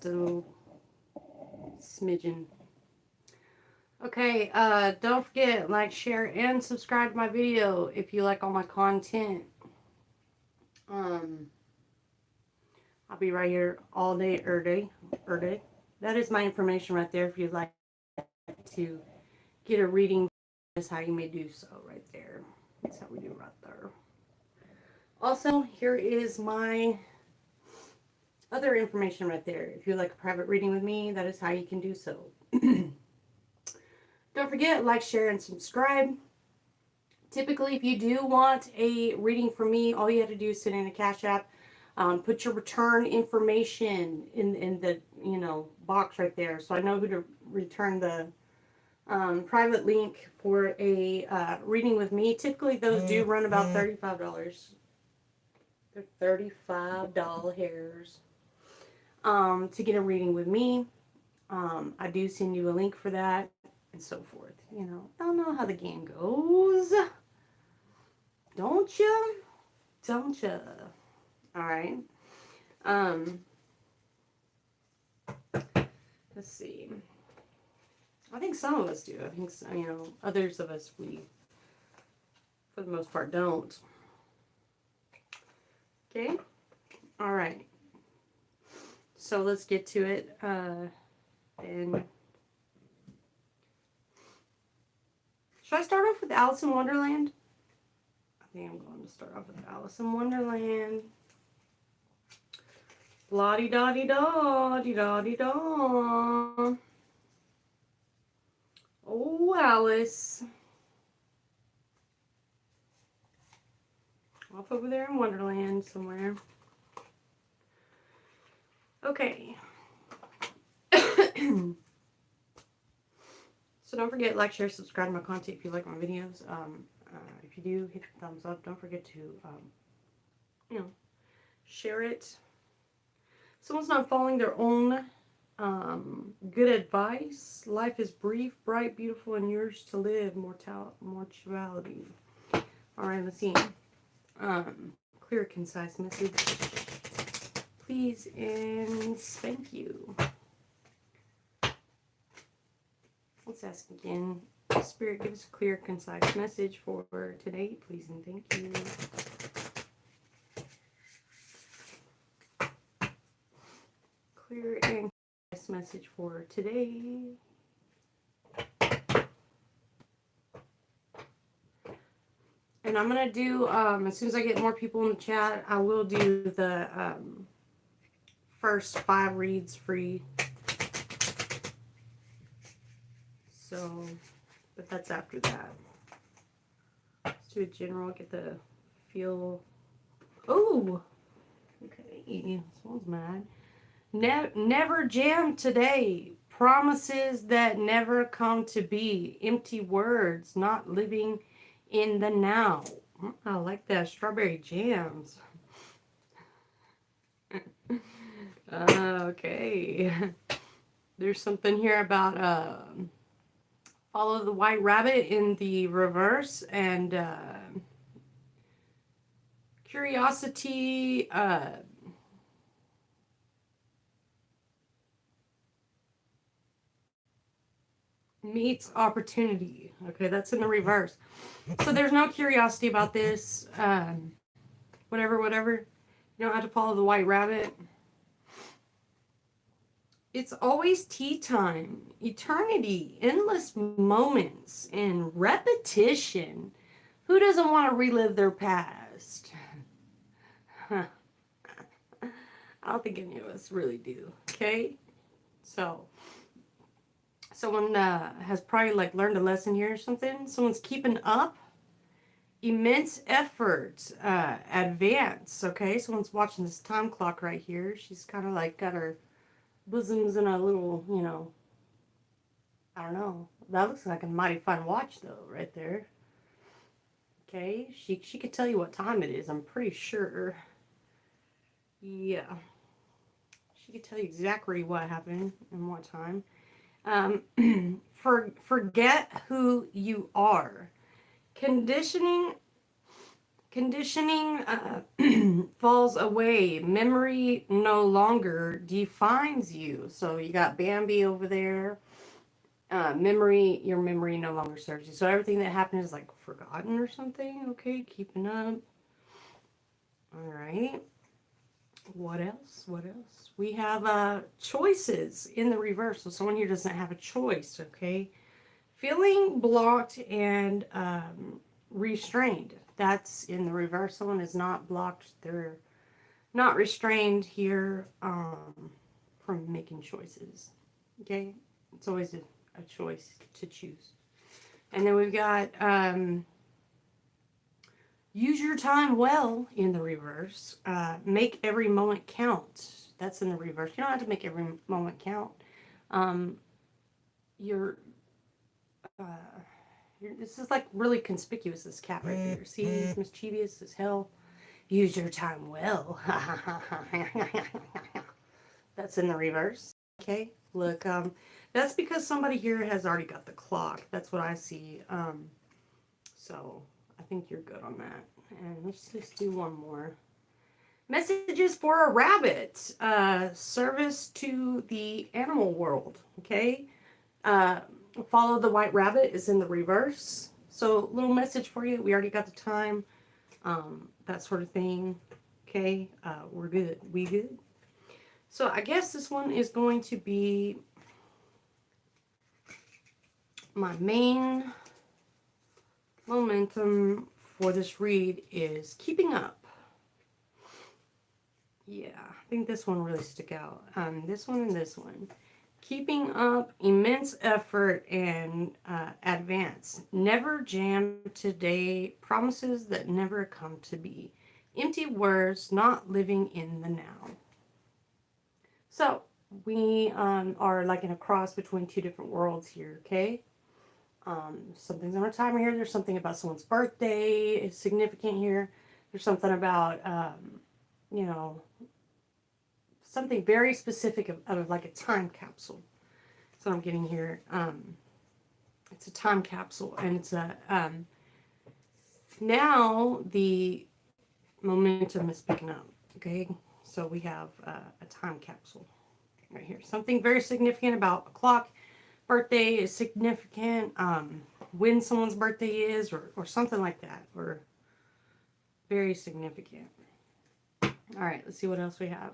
just a smidgen. Okay, don't forget, like, share, and subscribe to my video if you like all my content. I'll be right here all day, day. That is my information right there if you'd like to get a reading. That's how you may do so right there. That's how we do right there. Also, here is my other information right there. If you'd like a private reading with me, that is how you can do so. Don't forget, like, share, and subscribe. Typically, if you do want a reading from me, all you have to do is send in a Cash App. Put your return information in the box right there, so I know who to return the private link for a reading with me. Typically, those do run about $35. They're $35 to get a reading with me. I do send you a link for that and so forth. I don't know how the game goes. Don't ya? Don't ya? All right. Let's see. I think some of us do. I think, others of us, we, for the most part, don't. Okay. All right. So let's get to it. And should I start off with Alice in Wonderland? I think I'm going to start off with Alice in Wonderland. La-di-da-di-da-di-da-di-da. Oh, Alice. Off over there in Wonderland somewhere. Okay. So don't forget, like, share, subscribe to my content if you like my videos. If you do, hit the thumbs up. Don't forget to, share it. Someone's not following their own good advice. Life is brief, bright, beautiful, and yours to live. Mortality. All right, let's see. Clear, concise message. Please and thank you. Let's ask again. Spirit, give us a clear, concise message for today. Please and thank you. Clear and concise message for today. And I'm going to do, as soon as I get more people in the chat, I will do the first 5 reads free. So, but that's after that. Let's do a general, get the feel. Oh, okay. Someone's mad. Never jam today. Promises that never come to be. Empty words, not living in the now. I like that. Strawberry jams. Okay. There's something here about follow the white rabbit in the reverse, and curiosity meets opportunity. Okay, that's in the reverse. So there's no curiosity about this. Whatever. You don't have to follow the white rabbit. It's always tea time, eternity, endless moments, and repetition. Who doesn't want to relive their past? I don't think any of us really do. Okay? So, someone has probably like learned a lesson here or something. Someone's keeping up. Immense effort, advance. Okay? Someone's watching this time clock right here. She's kind of like got her bosoms in a little, I don't know. That looks like a mighty fine watch, though, right there. Okay, she could tell you what time it is, I'm pretty sure. Yeah. She could tell you exactly what happened and what time. Forget who you are. Conditioning Conditioning falls away. Memory no longer defines you. So you got Bambi over there. Your memory no longer serves you. So everything that happened is like forgotten or something. Okay, keeping up. All right. What else? What else? We have choices in the reverse. So someone here doesn't have a choice. Okay. Feeling blocked and restrained. That's in the reverse. Someone is not blocked. They're not restrained here from making choices. Okay. It's always a choice to choose. And then we've got use your time well in the reverse. Make every moment count. That's in the reverse. You don't have to make every moment count. You're this is like really conspicuous, this cat right here. See, it's mischievous as hell. Use your time well. That's in the reverse. Okay, look, that's because somebody here has already got the clock. That's what I see. So I think you're good on that. And let's just do one more. Messages for a rabbit. Service to the animal world. Okay. Follow the white rabbit is in the reverse. So little message for you. We already got the time. That sort of thing. Okay. We're good. We good. So I guess this one is going to be my main momentum for this read is keeping up. Yeah, I think this one really stick out. This one and this one. Keeping up, immense effort, and advance. Never jam today, promises that never come to be. Empty words, not living in the now. So, we are like in a cross between two different worlds here, okay? Something's on a timer here. There's something about someone's birthday is significant here. There's something about, you know, something very specific of like a time capsule. So I'm getting here. It's a time capsule, and it's a now the momentum is picking up. Okay, so we have a time capsule right here. Something very significant about a clock. Birthday is significant. When someone's birthday is, or something like that, or very significant. All right, let's see what else we have.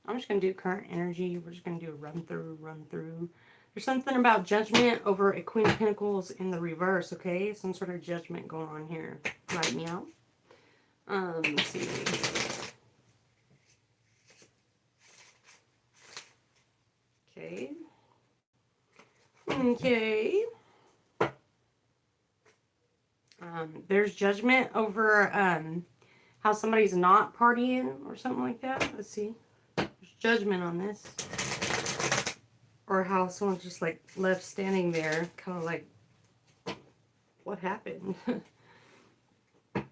I'm just going to do current energy. We're just going to do a run through. There's something about judgment over a Queen of Pentacles in the reverse, okay? Some sort of judgment going on here. Write me out. Let's see. Okay. Okay. There's judgment over how somebody's not partying or something like that. Let's see. There's judgment on this. Or how someone's just like left standing there, kind of like, what happened? Let's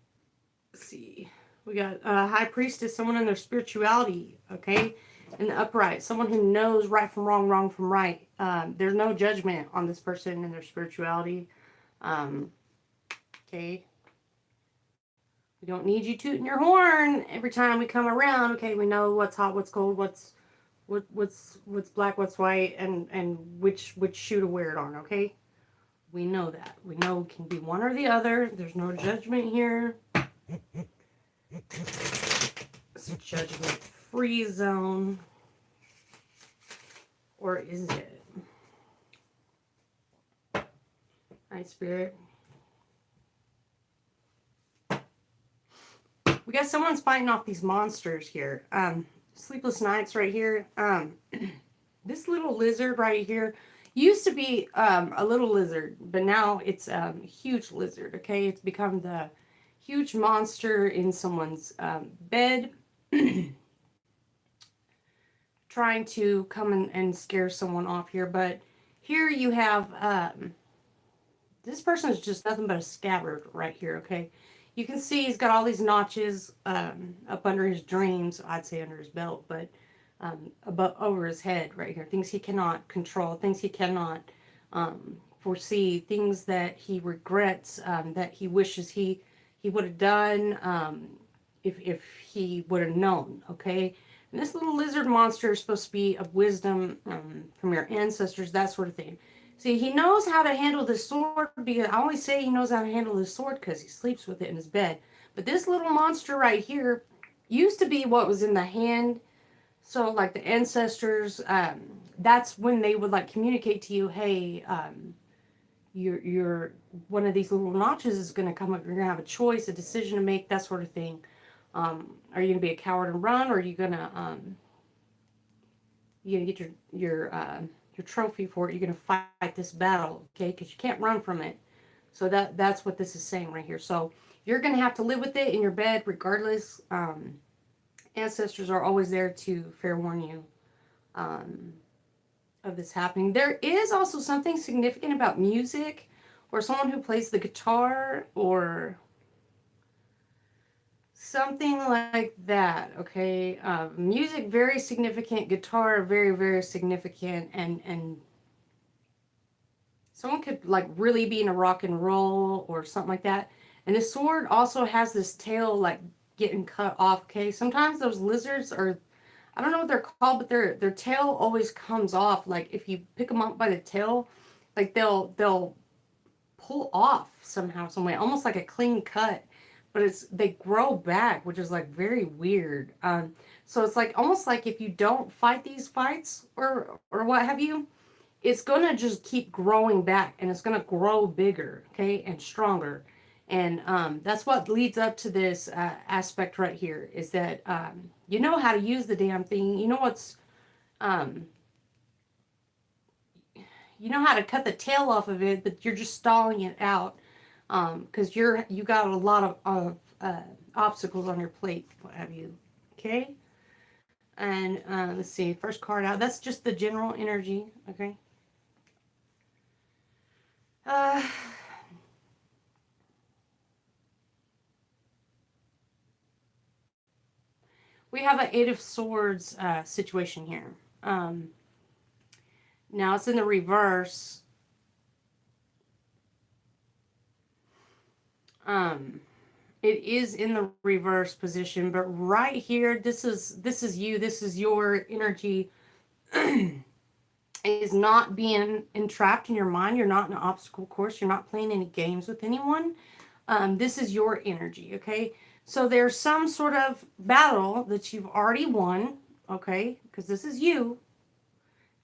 see. We got High Priestess, someone in their spirituality, okay? In the upright, someone who knows right from wrong, wrong from right. There's no judgment on this person and their spirituality. Okay. We don't need you tooting your horn every time we come around. Okay, we know what's hot, what's cold, what's black, what's white, and which shoe to wear it on, okay? We know that. We know it can be one or the other. There's no judgment here. It's a judgment-free zone. Or is it? Hi, Spirit. We got someone's fighting off these monsters here. Sleepless nights right here. This little lizard right here used to be a little lizard, but now it's a huge lizard, okay? It's become the huge monster in someone's bed, trying to come and scare someone off here. But here you have, this person is just nothing but a scabbard right here, okay? You can see he's got all these notches up under his dreams, I'd say under his belt, but above, over his head right here. Things he cannot control, things he cannot foresee, things that he regrets, that he wishes he he would have done, if he would have known, okay? And this little lizard monster is supposed to be of wisdom, from your ancestors, that sort of thing. See, he knows how to handle the sword, because I always say he knows how to handle the sword because he sleeps with it in his bed. But this little monster right here used to be what was in the hand. So, like the ancestors, that's when they would like communicate to you, hey, you're one of these little notches is going to come up. You're going to have a choice, a decision to make, that sort of thing. Are you going to be a coward and run, or are you going to get your trophy for it? You're going to fight this battle, okay? Because you can't run from it. So that's what this is saying right here. So you're going to have to live with it in your bed, regardless. Ancestors are always there to fair warn you of this happening. There is also something significant about music, or someone who plays the guitar, or something like that, okay? Music, very significant. Guitar, very, very significant. And someone could like really be in a rock and roll or something like that. And the sword also has this tail like getting cut off, okay? Sometimes those lizards are, I don't know what they're called, but their tail always comes off. Like if you pick them up by the tail, like they'll pull off somehow, some way, almost like a clean cut. But they grow back, which is like very weird. So it's like almost like if you don't fight these fights or what have you, it's gonna just keep growing back, and it's gonna grow bigger, okay, and stronger. And that's what leads up to this aspect right here, is that you know how to use the damn thing. Um, you know how to cut the tail off of it, but you're just stalling it out, because you got a lot of obstacles on your plate, what have you, okay? And let's see, first card out. That's just the general energy, okay? Uh, we have an Eight of Swords situation here. Now it's in the reverse. It is in the reverse position, but right here, this is you. This is your energy. Is not being entrapped in your mind. You're not in an obstacle course. You're not playing any games with anyone. This is your energy, okay? So there's some sort of battle that you've already won, okay? Because this is you.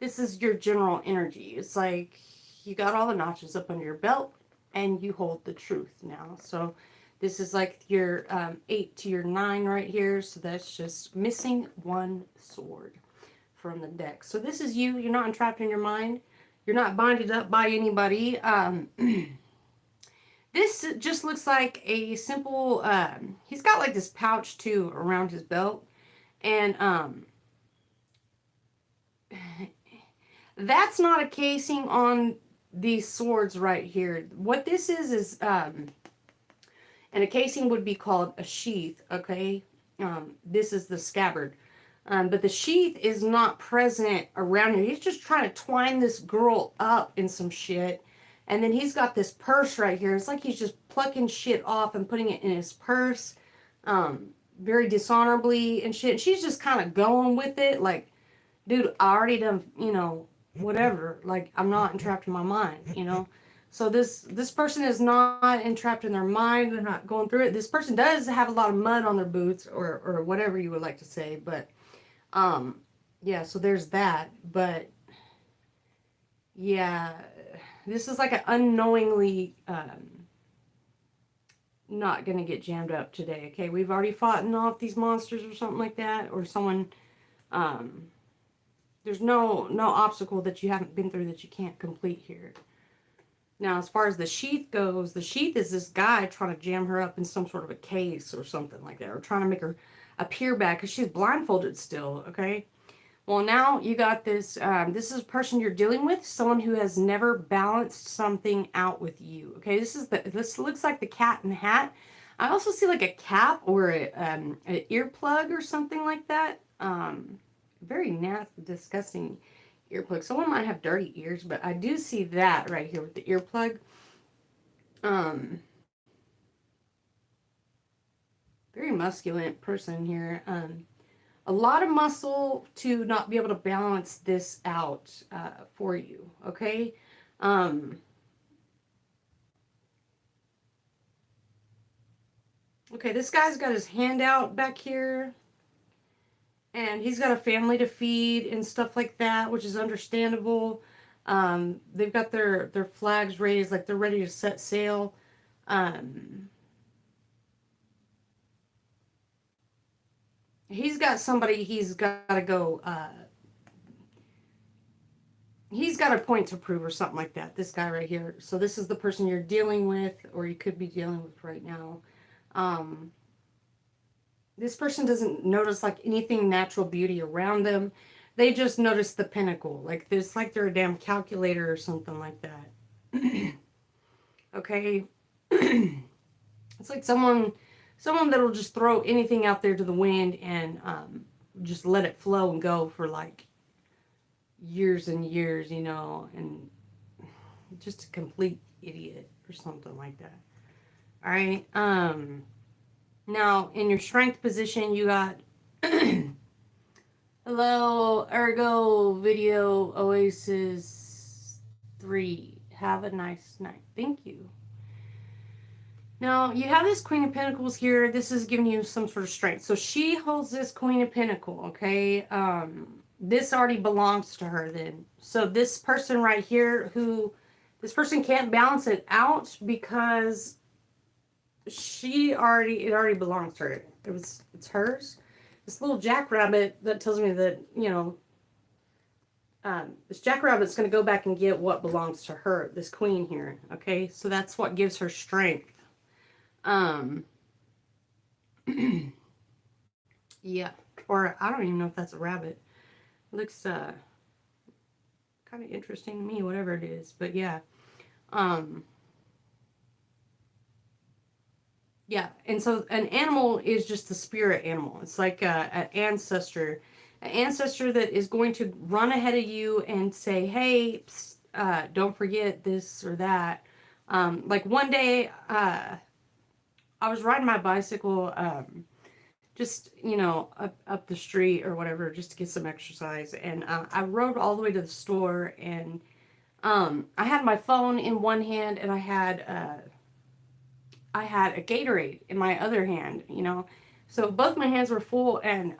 This is your general energy. It's like you got all the notches up under your belt and you hold the truth now. So this is like your 8 to your 9 right here. So that's just missing one sword from the deck. So this is you. You're not entrapped in your mind. You're not binded up by anybody. This just looks like a simple, he's got like this pouch too around his belt. And that's not a casing on these swords right here. What this is, and a casing would be called a sheath, okay? This is the scabbard. But the sheath is not present around here. He's just trying to twine this girl up in some shit. And then he's got this purse right here. It's like he's just plucking shit off and putting it in his purse. Very dishonorably and shit. And she's just kind of going with it. Like, dude, I already done, whatever. Like, I'm not entrapped in my mind. So this person is not entrapped in their mind. They're not going through it. This person does have a lot of mud on their boots, or whatever you would like to say. But yeah, so there's that. But yeah, this is like an unknowingly not gonna get jammed up today. Okay, we've already fought off these monsters or something like that, or someone. There's no obstacle that you haven't been through that you can't complete here. Now, as far as the sheath goes, the sheath is this guy trying to jam her up in some sort of a case or something like that, or trying to make her appear bad because she's blindfolded still, okay? Well, now you got this, this is a person you're dealing with, someone who has never balanced something out with you, okay? This looks like the cat in the hat. I also see like a cap or an earplug or something like that. Very nasty, disgusting earplug. Someone might have dirty ears, but I do see that right here with the earplug. Very masculine person here. A lot of muscle to not be able to balance this out for you, okay? Okay, this guy's got his hand out back here, and he's got a family to feed and stuff like that, which is understandable. They've got their flags raised, like they're ready to set sail. He's got somebody he's got to go, he's got a point to prove or something like that, this guy right here. So this is the person you're dealing with, or you could be dealing with right now. This person doesn't notice like anything natural beauty around them. They just notice the pinnacle. Like this, like they're a damn calculator or something like that. Okay. It's like someone that'll just throw anything out there to the wind and just let it flow and go for like years and years, you know, and just a complete idiot or something like that. All right. Now in your strength position, you got hello, Ergo Video Oasis 3. Have a nice night. Thank you. Now, you have this Queen of Pentacles here. This is giving you some sort of strength. So she holds this Queen of Pentacles, okay? This already belongs to her then. So this person right here this person can't balance it out because it already belongs to her. It's hers. This little jackrabbit that tells me that, you know, this jackrabbit's going to go back and get what belongs to her, this queen here, okay? So that's what gives her strength. Yeah, or I don't even know if that's a rabbit. It looks kind of interesting to me, whatever it is, but yeah. Yeah, and so an animal is just a spirit animal. It's like an ancestor that is going to run ahead of you and say, hey, psst, don't forget this or that. Like one day, I was riding my bicycle, just, you know, up the street or whatever, just to get some exercise. And I rode all the way to the store, and I had my phone in one hand, and I had a Gatorade in my other hand, you know. So both my hands were full, and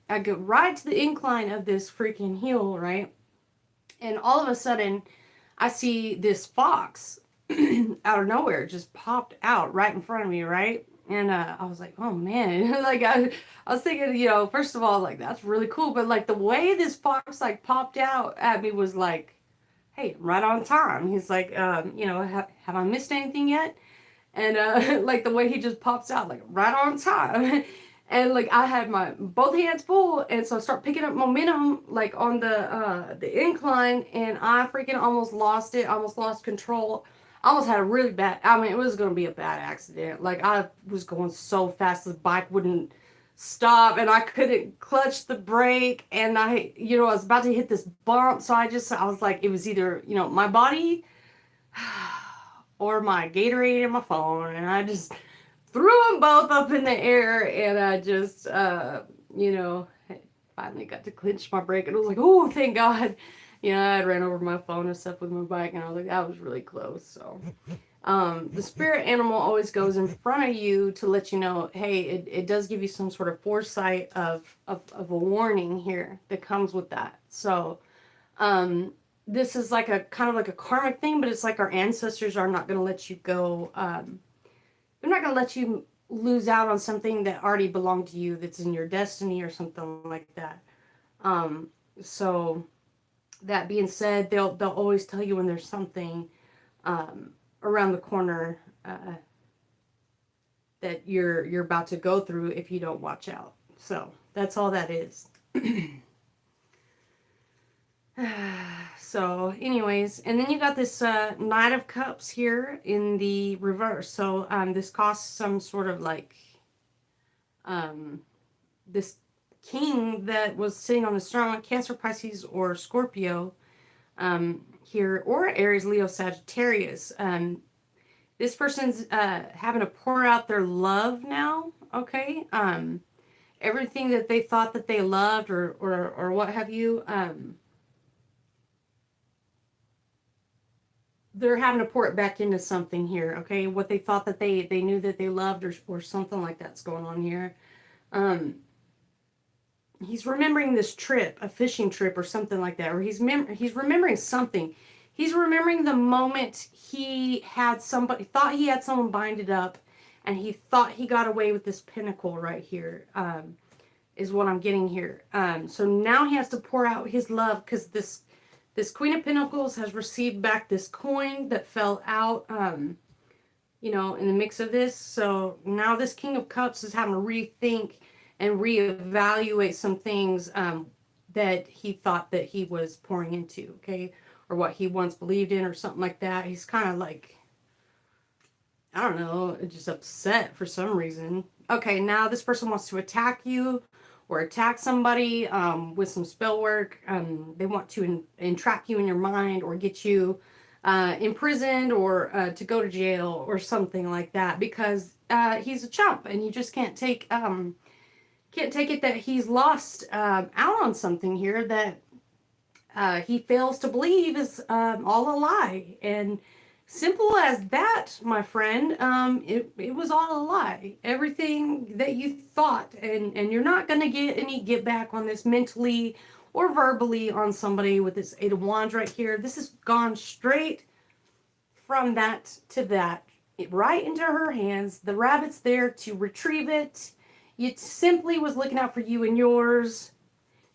I go right to the incline of this freaking hill, right? And all of a sudden, I see this fox out of nowhere just popped out right in front of me, right? And I was like, oh man, like I was thinking, you know, first of all, like that's really cool, but like the way this fox like popped out at me was like, hey, right on time. He's like, you know, have I missed anything yet? And like the way he just pops out, like right on time. And like I had my both hands full, and so I start picking up momentum like on the incline, and I freaking almost lost it, almost lost control. I almost had a really bad, I mean, it was gonna be a bad accident. Like I was going so fast the bike wouldn't stop, and I couldn't clutch the brake, and you know, I was about to hit this bump, so I was like, it was either, you know, my body or my Gatorade and my phone, and I just threw them both up in the air, and I just, you know, finally got to clinch my brake, and I was like, oh, thank God. You know, I ran over my phone and stuff with my bike, and I was like, that was really close. So, the spirit animal always goes in front of you to let you know, hey, it does give you some sort of foresight of a warning here that comes with that. So, this is like a kind of like a karmic thing, but it's like our ancestors are not going to let you go. They're not going to let you lose out on something that already belonged to you, that's in your destiny or something like that. So that being said, they'll always tell you when there's something around the corner that you're about to go through if you don't watch out. So that's all that is. So anyways, and then you got this Knight of Cups here in the reverse. So this costs some sort of like this king that was sitting on the throne, Cancer, Pisces, or Scorpio here, or Aries, Leo, Sagittarius. This person's having to pour out their love now. okay? Everything that they thought that they loved or what have you, they're having to pour it back into something here, okay? What they thought that they knew that they loved or something like that's going on here. He's remembering this trip, a fishing trip or something like that, or he's remembering something. He's remembering the moment he had somebody, thought he had someone binded up, and he thought he got away with this pinnacle right here, is what I'm getting here. So now he has to pour out his love, because this Queen of Pentacles has received back this coin that fell out, you know, in the mix of this. So now this King of Cups is having to rethink and reevaluate some things that he thought that he was pouring into, okay? Or what he once believed in or something like that. He's kind of like, I don't know, just upset for some reason. Okay, now this person wants to attack you or attack somebody with some spell work. They want to entrap you in your mind or get you imprisoned or to go to jail or something like that, because he's a chump and you just can't take it that he's lost out on something here that he fails to believe is all a lie. And simple as that, my friend, it was all a lie. Everything that you thought, and you're not going to get any get back on this mentally or verbally on somebody with this Eight of Wands right here. This has gone straight from that to that, right into her hands. The rabbit's there to retrieve it. It simply was looking out for you and yours.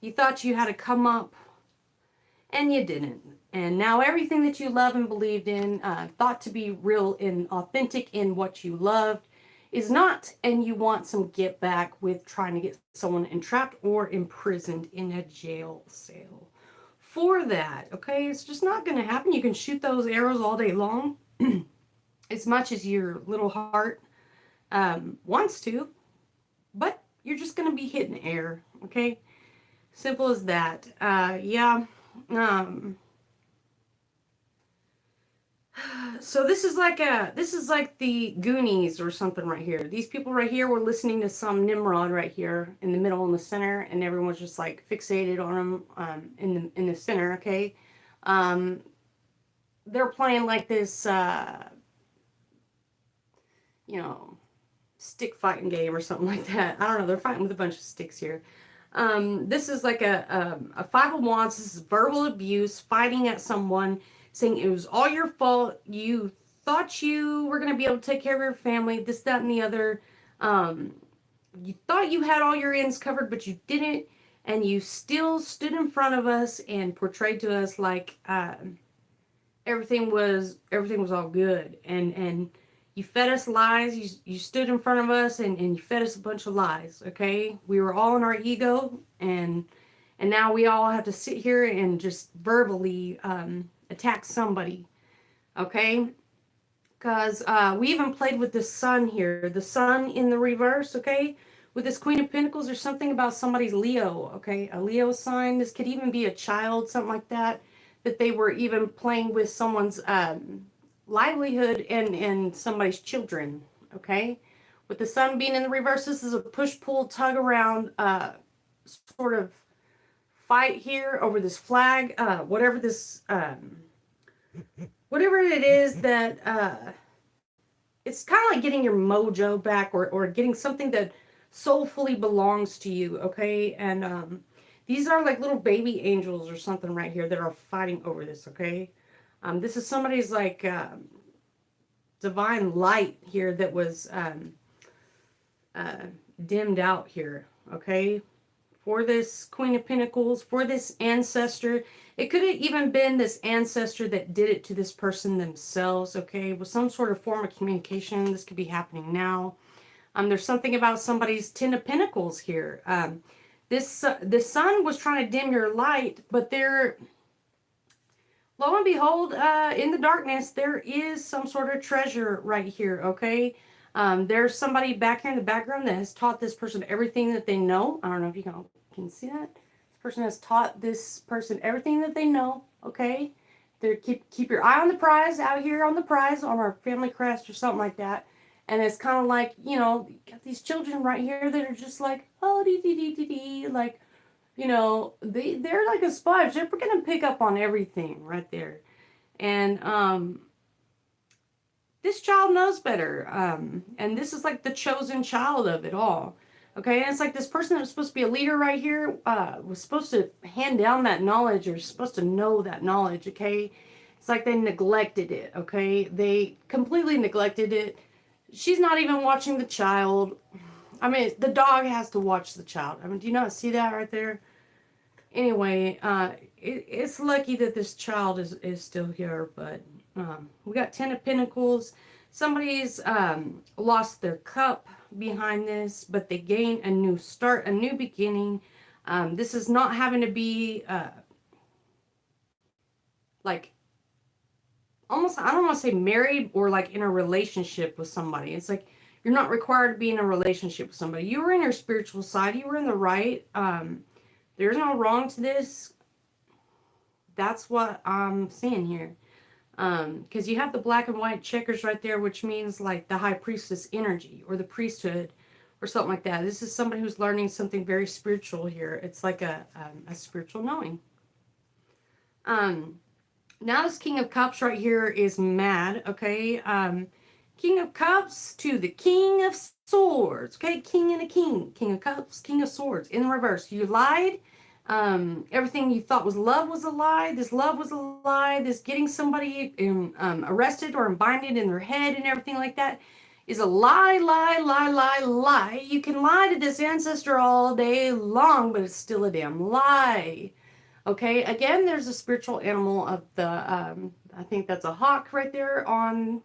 You thought you had to come up, and you didn't. And now everything that you love and believed in, thought to be real and authentic in what you loved, is not, and you want some get back with trying to get someone entrapped or imprisoned in a jail cell. For that, okay, it's just not going to happen. You can shoot those arrows all day long, as much as your little heart wants to, but you're just going to be hitting air, okay? Simple as that. Yeah. So this is like the Goonies or something right here. These people right here were listening to some Nimrod right here in the middle in the center, and everyone was just like fixated on him in the center, okay? They're playing like this you know, stick fighting game or something like that. I don't know. They're fighting with a bunch of sticks here. This is like a Five of Wands. This is verbal abuse, fighting at someone, saying it was all your fault. You thought you were going to be able to take care of your family, this, that, and the other. You thought you had all your ends covered, but you didn't. And you still stood in front of us and portrayed to us like everything was all good. And you fed us lies. You stood in front of us and you fed us a bunch of lies, okay? We were all in our ego, and now we all have to sit here and just verbally attack somebody, okay? Because we even played with the sun here. The sun in the reverse, okay? With this Queen of Pentacles, there's something about somebody's Leo, okay? A Leo sign. This could even be a child, something like that, that they were even playing with someone's livelihood and somebody's children, okay? With the sun being in the reverse, this is a push-pull, tug-around sort of fight here over this flag, whatever this, whatever it is that, it's kind of like getting your mojo back or getting something that soulfully belongs to you, okay? And these are like little baby angels or something right here that are fighting over this, okay? This is somebody's like divine light here that was dimmed out here, okay? For this Queen of Pentacles, for this ancestor. It could have even been this ancestor that did it to this person themselves, okay? With some sort of form of communication. This could be happening now. There's something about somebody's Ten of Pentacles here. This sun was trying to dim your light, but there, lo and behold, in the darkness, there is some sort of treasure right here, okay? There's somebody back here in the background that has taught this person everything that they know. I don't know if you can see that. This person has taught this person everything that they know, okay? Keep your eye on the prize, out here on the prize, on our family crest or something like that. And it's kind of like, you know, you got these children right here that are just like, oh, dee dee dee dee dee, like, you know, they're like a sponge. They're gonna pick up on everything right there. And this child knows better. And this is like the chosen child of it all. Okay, and it's like this person that was supposed to be a leader right here was supposed to hand down that knowledge, or supposed to know that knowledge. Okay, it's like they neglected it. Okay, they completely neglected it. She's not even watching the child. I mean, the dog has to watch the child. I mean, do you not see that right there? Anyway, it's lucky that this child is still here, but we got 10 of Pentacles. Somebody's lost their cup behind this, but they gain a new start, a new beginning. This is not having to be like almost, I don't want to say married or like in a relationship with somebody. It's like you're not required to be in a relationship with somebody. You were in your spiritual side. You were in the right. There's no wrong to this. That's what I'm seeing here. Because you have the black and white checkers right there, which means like the high priestess energy or the priesthood or something like that. This is somebody who's learning something very spiritual here. It's like a spiritual knowing. Now this King of Cups right here is mad, okay? King of Cups to the King of Swords, okay? King and a king. King of Cups, King of Swords. In reverse, you lied. Everything you thought was a lie. This love was a lie. This getting somebody arrested or binded in their head and everything like that is a lie, lie, lie, lie, lie. You can lie to this ancestor all day long, but it's still a damn lie. Okay, again, there's a spiritual animal of the, I think that's a hawk right there on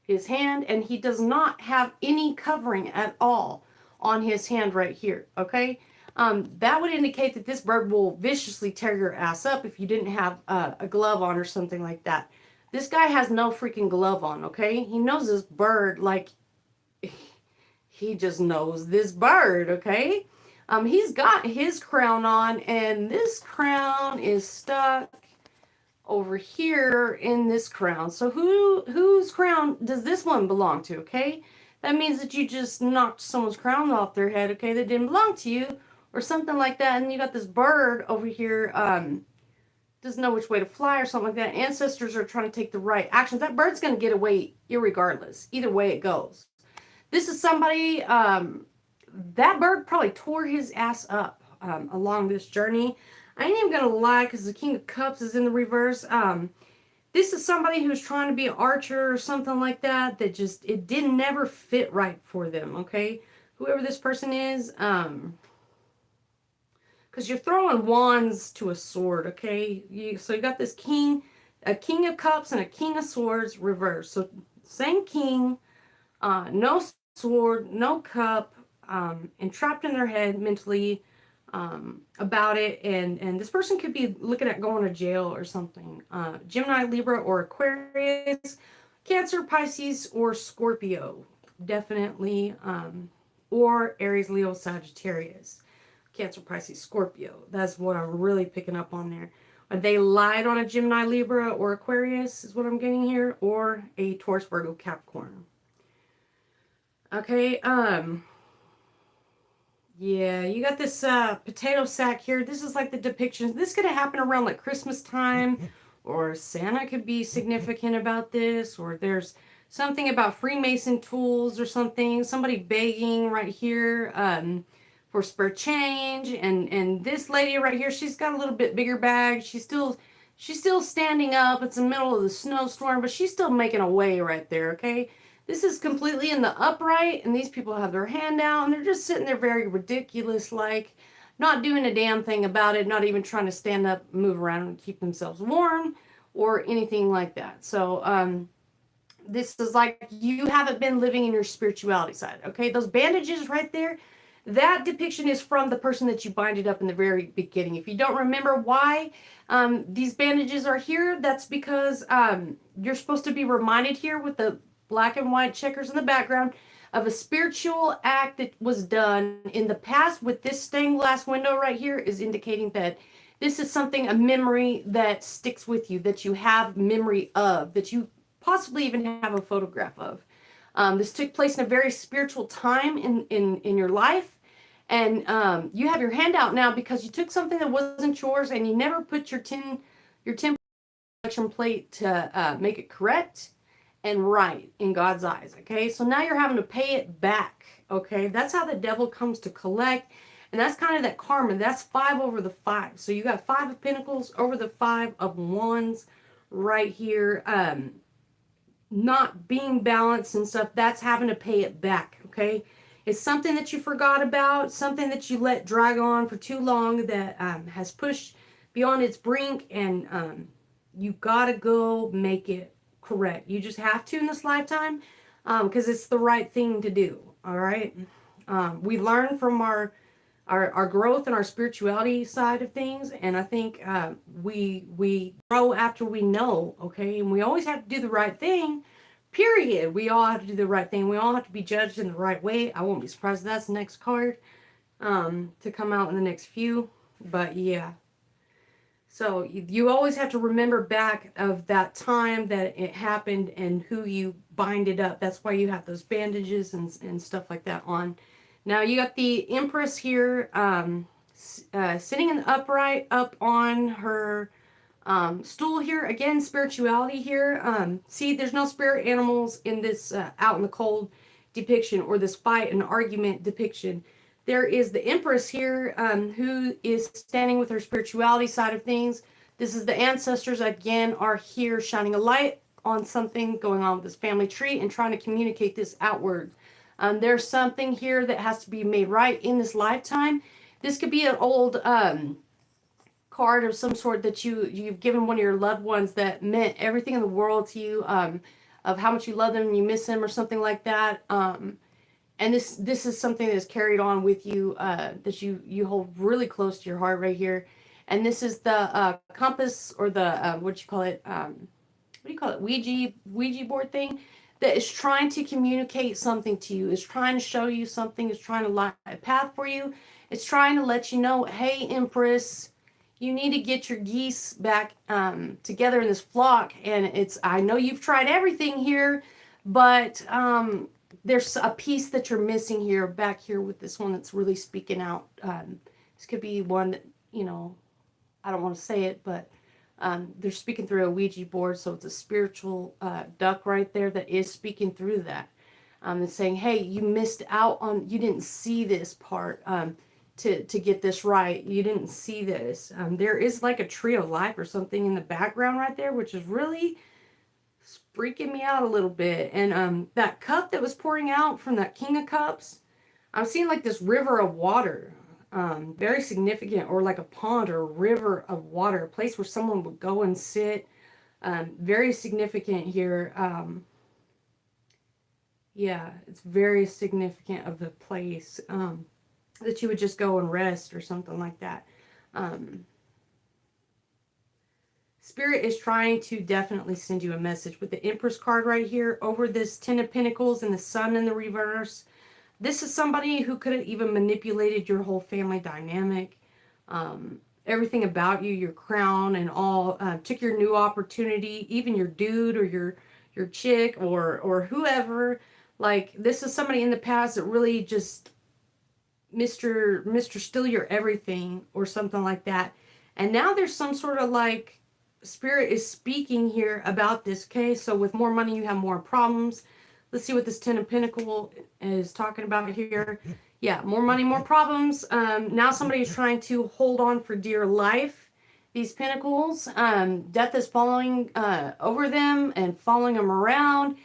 his hand, and he does not have any covering at all on his hand right here, okay? That would indicate that this bird will viciously tear your ass up if you didn't have a glove on or something like that. This guy has no freaking glove on, okay? He knows this bird like he just knows this bird, okay? He's got his crown on, and this crown is stuck over here in this crown. So whose crown does this one belong to, okay? That means that you just knocked someone's crown off their head, okay, that didn't belong to you, or something like that. And you got this bird over here, doesn't know which way to fly or something like that. Ancestors are trying to take the right actions. That bird's going to get away irregardless, either way it goes. This is somebody, that bird probably tore his ass up along this journey. I ain't even gonna lie, because the King of Cups is in the reverse. This is somebody who's trying to be an archer or something like that, that just, it didn't never fit right for them, okay? Whoever this person is, because you're throwing wands to a sword, okay? So you got this king, a King of Cups and a King of Swords reverse. So same king, no sword, no cup, and trapped in their head mentally about it. And this person could be looking at going to jail or something. Gemini, Libra, or Aquarius, Cancer, Pisces, or Scorpio. Definitely. Or Aries, Leo, Sagittarius. Cancer, Pisces, Scorpio. That's what I'm really picking up on there. They lied on a Gemini, Libra, or Aquarius is what I'm getting here. Or a Taurus, Virgo, Capricorn. Okay, yeah, you got this potato sack here. This is like the depiction. This could have happened around like Christmas time, or Santa could be significant about this, or there's something about Freemason tools or something. Somebody begging right here for spare change, and this lady right here, she's got a little bit bigger bag. She's still standing up. It's the middle of the snowstorm, but she's still making a way right there. Okay. This is completely in the upright, and these people have their hand out, and they're just sitting there very ridiculous, like, not doing a damn thing about it, not even trying to stand up, move around, and keep themselves warm, or anything like that. So, this is like, you haven't been living in your spirituality side, okay? Those bandages right there, that depiction is from the person that you binded up in the very beginning. If you don't remember why these bandages are here, that's because you're supposed to be reminded here with the black and white checkers in the background of a spiritual act that was done in the past. With this stained glass window right here is indicating that this is something, a memory that sticks with you, that you have memory of, that you possibly even have a photograph of. This took place in a very spiritual time in your life. And you have your hand out now because you took something that wasn't yours and you never put your 10 collection plate to make it correct and right in God's eyes. Okay, so now you're having to pay it back. Okay, that's how the devil comes to collect. And that's kind of that karma. That's 5 over the 5. So you got 5 of Pentacles over the 5 of Wands right here. Not being balanced and stuff. That's having to pay it back. Okay, it's something that you forgot about, something that you let drag on for too long that has pushed beyond its brink, and you gotta go make it correct. You just have to in this lifetime, because it's the right thing to do. All right. We learn from our growth and our spirituality side of things, and I think we grow after we know. Okay, and we always have to do the right thing. Period. We all have to do the right thing. We all have to be judged in the right way. I won't be surprised if that's the next card to come out in the next few. But yeah. So you always have to remember back of that time that it happened and who you binded up. That's why you have those bandages and stuff like that on. Now you got the Empress here sitting in the upright up on her stool here. Again, spirituality here. See, there's no spirit animals in this out in the cold depiction or this fight and argument depiction. There is the Empress here who is standing with her spirituality side of things. This is the ancestors, again, are here shining a light on something going on with this family tree and trying to communicate this outward. There's something here that has to be made right in this lifetime. This could be an old card of some sort that you've given one of your loved ones that meant everything in the world to you, of how much you love them and you miss them or something like that. And this is something that's carried on with you, that you hold really close to your heart right here. And this is the compass, or the what do you call it? What do you call it? Ouija board thing that is trying to communicate something to you. Is trying to show you something. Is trying to light a path for you. It's trying to let you know, hey, Empress, you need to get your geese back together in this flock. And I know you've tried everything here, but there's a piece that you're missing here, back here with this one that's really speaking out. This could be one that, I don't want to say it, but they're speaking through a Ouija board. So it's a spiritual duck right there that is speaking through that. And saying, hey, you missed out on, you didn't see this part. To get this right. You didn't see this. There is like a tree of life or something in the background right there, which is really freaking me out a little bit. And that cup that was pouring out from that King of Cups, I'm seeing like this river of water, very significant, or like a pond or a river of water, a place where someone would go and sit. Very significant here. Yeah, it's very significant of the place. That you would just go and rest or something like that. Spirit is trying to definitely send you a message with the Empress card right here over this Ten of Pentacles and the Sun in the reverse. This is somebody who could have even manipulated your whole family dynamic. Everything about you, your crown and all, took your new opportunity, even your dude or your chick or whoever. Like, this is somebody in the past that really just Mr. Still Your Everything or something like that. And now there's some sort of like Spirit is speaking here about this case. So with more money, you have more problems. Let's see what this Ten of Pentacles is talking about here. Yeah, more money, more problems. Now somebody is trying to hold on for dear life. These Pentacles, death is following over them and following them around.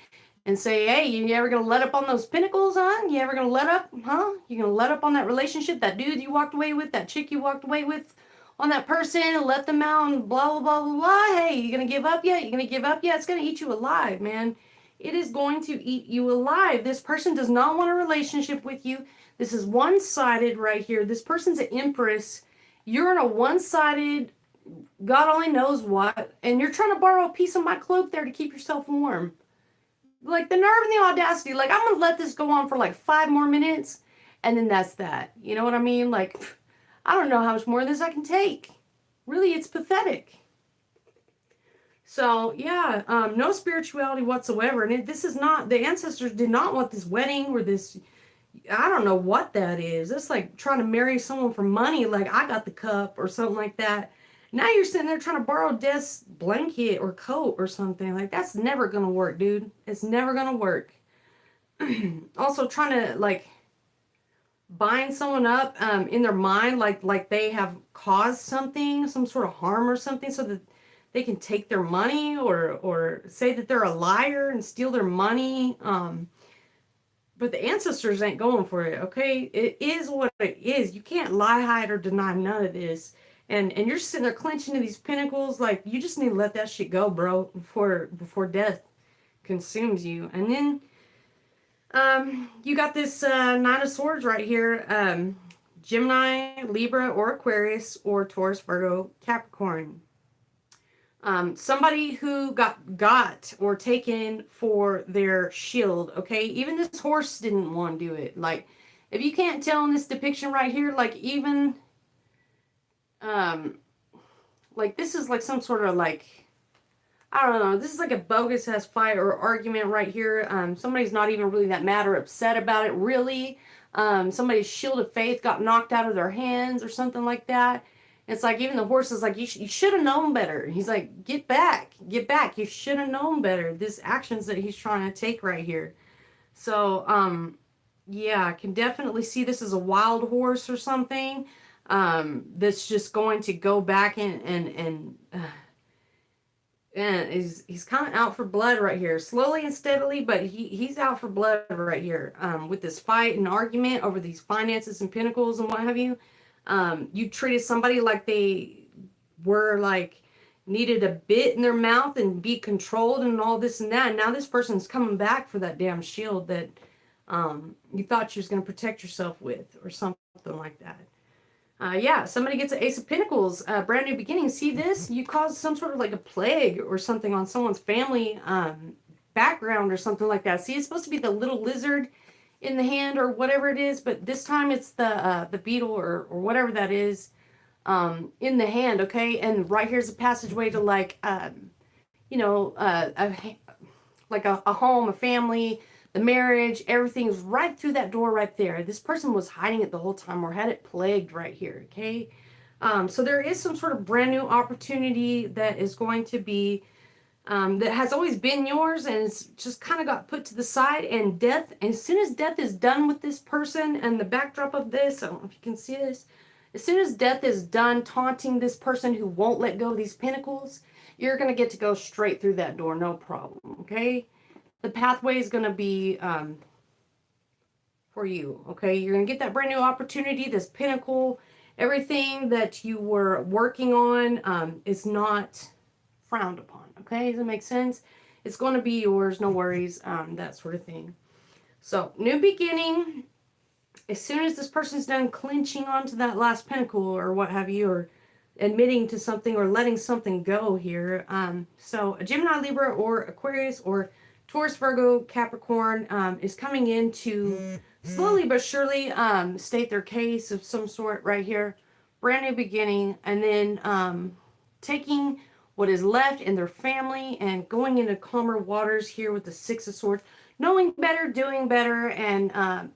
And say, hey, you ever gonna let up on those Pentacles, huh? You ever gonna let up, huh? You gonna let up on that relationship, that dude you walked away with, that chick you walked away with, on that person, and let them out and blah, blah, blah, blah, blah. Hey, you gonna give up yet? You gonna give up yet? It's gonna eat you alive, man. It is going to eat you alive. This person does not want a relationship with you. This is one-sided right here. This person's an Empress. You're in a one-sided, God only knows what, and you're trying to borrow a piece of my cloak there to keep yourself warm. Like, the nerve and the audacity. Like, I'm gonna let this go on for like 5 more minutes, and then that's that. You know what I mean? Like, I don't know how much more of this I can take. Really, it's pathetic. So yeah, no spirituality whatsoever. And this is not, the ancestors did not want this wedding or this, I don't know what that is. It's like trying to marry someone for money, like I got the cup or something like that. Now you're sitting there trying to borrow Death's blanket or coat or something. Like, that's never gonna work, dude. It's never gonna work. Also trying to like bind someone up in their mind, like they have caused something, some sort of harm or something, so that they can take their money, or say that they're a liar and steal their money. But the ancestors ain't going for it, okay? It is what it is. You can't lie, hide, or deny none of this. And you're sitting there clenching to these pinnacles, like, you just need to let that shit go, bro, before death consumes you. And then you got this Nine of Swords right here. Gemini, Libra, or Aquarius, or Taurus, Virgo, Capricorn. Somebody who got or taken for their shield, okay? Even this horse didn't want to do it. Like, if you can't tell in this depiction right here, like, even, like, this is like some sort of, like, I don't know, this is like a bogus ass fight or argument right here. Somebody's not even really that mad or upset about it, really. Somebody's shield of faith got knocked out of their hands or something like that. It's like, even the horse is like, you should have known better. He's like, get back. You should have known better. This actions that he's trying to take right here. So, yeah, I can definitely see this as a wild horse or something. That's just going to go back and he's kind of out for blood right here, slowly and steadily, but he's out for blood right here. With this fight and argument over these finances and pinnacles and what have you. You treated somebody like they were like needed a bit in their mouth and be controlled and all this and that. And now this person's coming back for that damn shield that you thought you was going to protect yourself with, or something like that. Yeah, somebody gets an Ace of Pentacles, brand new beginning. See this? You caused some sort of like a plague or something on someone's family background or something like that. See, it's supposed to be the little lizard in the hand or whatever it is, but this time it's the beetle or whatever that is in the hand, okay? And right here's a passageway to like, you know, like a home, a family, the marriage, everything's right through that door right there. This person was hiding it the whole time or had it plagued right here, okay? So there is some sort of brand new opportunity that is going to be, that has always been yours, and it's just kind of got put to the side. And death, as soon as death is done with this person, and the backdrop of this, I don't know if you can see this, as soon as death is done taunting this person who won't let go of these pinnacles, you're going to get to go straight through that door, no problem, okay? The pathway is going to be for you, okay? You're going to get that brand new opportunity, this pinnacle, everything that you were working on is not frowned upon, okay? Does that make sense? It's going to be yours, no worries, that sort of thing. So, new beginning. As soon as this person's done clinching onto that last pinnacle or what have you, or admitting to something or letting something go here. So, a Gemini, Libra, or Aquarius, or Taurus, Virgo, Capricorn is coming in to slowly but surely state their case of some sort right here. Brand new beginning. And then taking what is left in their family and going into calmer waters here with the Six of Swords. Knowing better, doing better, and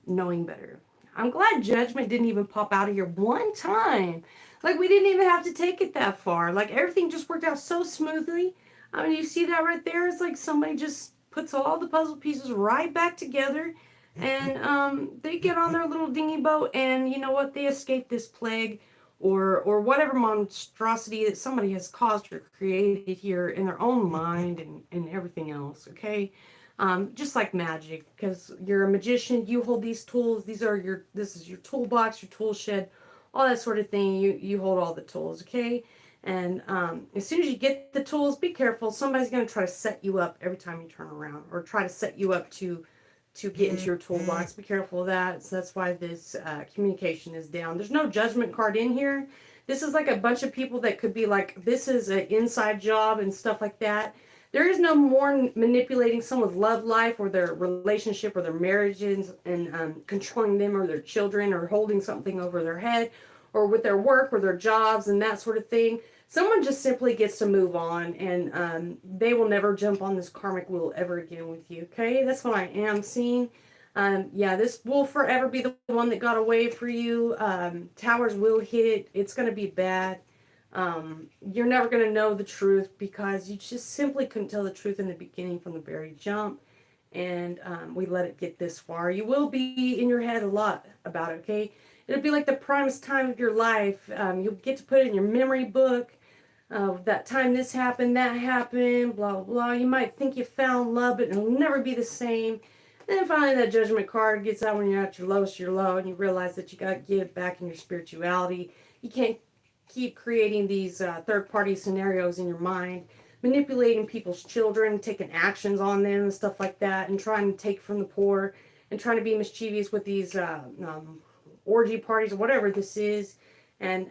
knowing better. I'm glad judgment didn't even pop out of here one time. Like, we didn't even have to take it that far. Like, everything just worked out so smoothly. I mean, you see that right there? It's like somebody just puts all the puzzle pieces right back together, and they get on their little dinghy boat, and you know what? They escape this plague or whatever monstrosity that somebody has caused or created here in their own mind and everything else, okay? Just like magic, because you're a magician, you hold these tools, this is your toolbox, your tool shed, all that sort of thing. You hold all the tools, okay? And as soon as you get the tools, be careful. Somebody's going to try to set you up every time you turn around, or try to set you up to get into your toolbox. Be careful of that. So that's why this communication is down. There's no judgment card in here. This is like a bunch of people that could be like, this is an inside job and stuff like that. There is no more manipulating someone's love life or their relationship or their marriages and controlling them or their children or holding something over their head or with their work or their jobs and that sort of thing. someone just simply gets to move on, and they will never jump on this karmic wheel ever again with you, okay? That's what I am seeing. Yeah, this will forever be the one that got away for you. Towers will hit. It's going to be bad. You're never going to know the truth because you just simply couldn't tell the truth in the beginning from the very jump. And we let it get this far. You will be in your head a lot about it, okay? It'll be like the primest time of your life. You'll get to put it in your memory book. That time this happened, that happened, blah, blah, blah. You might think you found love, but it'll never be the same. And then finally that judgment card gets out when you're at your lowest, you're low, and you realize that you got to get back in your spirituality. You can't keep creating these third-party scenarios in your mind, manipulating people's children, taking actions on them and stuff like that, and trying to take from the poor, and trying to be mischievous with these orgy parties or whatever this is, and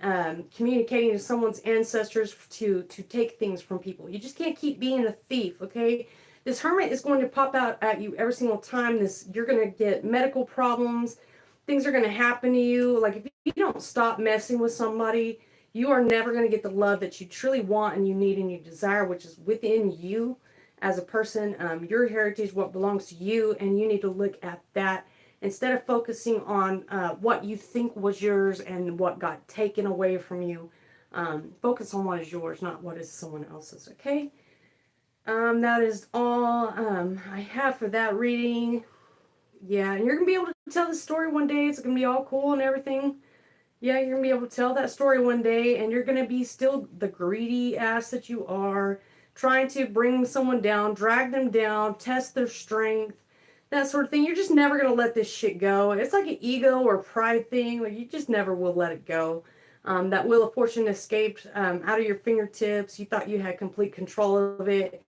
communicating to someone's ancestors to take things from people. You just can't keep being a thief, okay? This hermit is going to pop out at you every single time. You're going to get medical problems. Things are going to happen to you. Like, if you don't stop messing with somebody, you are never going to get the love that you truly want and you need and you desire, which is within you as a person. Your heritage, what belongs to you, and you need to look at that instead of focusing on what you think was yours and what got taken away from you. Focus on what is yours, not what is someone else's, okay? That is all I have for that reading. Yeah, and you're going to be able to tell the story one day. It's going to be all cool and everything. Yeah, you're going to be able to tell that story one day, and you're going to be still the greedy ass that you are, trying to bring someone down, drag them down, test their strength, that sort of thing. You're just never going to let this shit go. It's like an ego or pride thing. Like, you just never will let it go. That Wheel of Fortune escaped out of your fingertips. You thought you had complete control of it.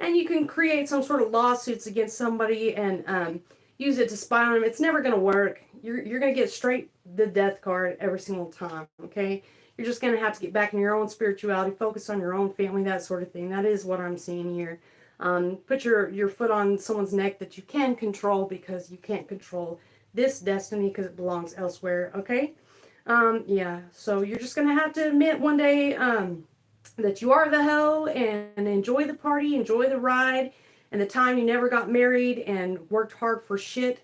And you can create some sort of lawsuits against somebody and use it to spy on them. It's never going to work. You're going to get straight the death card every single time, okay? You're just going to have to get back in your own spirituality, focus on your own family, that sort of thing. That is what I'm seeing here. Put your foot on someone's neck that you can control, because you can't control this destiny because it belongs elsewhere, okay? Yeah, so you're just going to have to admit one day that you are the hoe, and enjoy the party, enjoy the ride, and the time you never got married and worked hard for shit,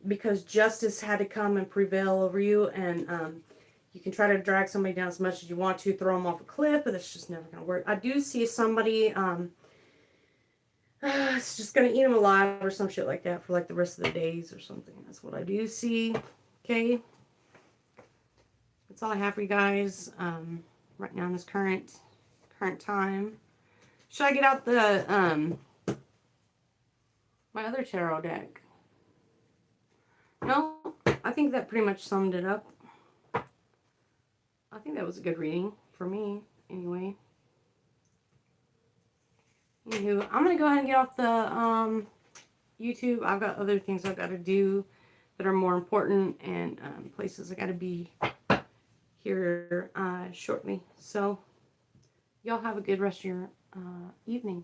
because justice had to come and prevail over you. And you can try to drag somebody down as much as you want to, throw them off a cliff, but it's just never going to work. I do see somebody, it's just going to eat them alive or some shit like that for like the rest of the days or something. That's what I do see. Okay. That's all I have for you guys. Right now in this current time. Should I get out the my other tarot deck? No, I think that pretty much summed it up. I think that was a good reading for me, anyway. Anywho, I'm gonna go ahead and get off the YouTube. I've got other things I've got to do that are more important, and places I got to be here shortly. So y'all have a good rest of your evening.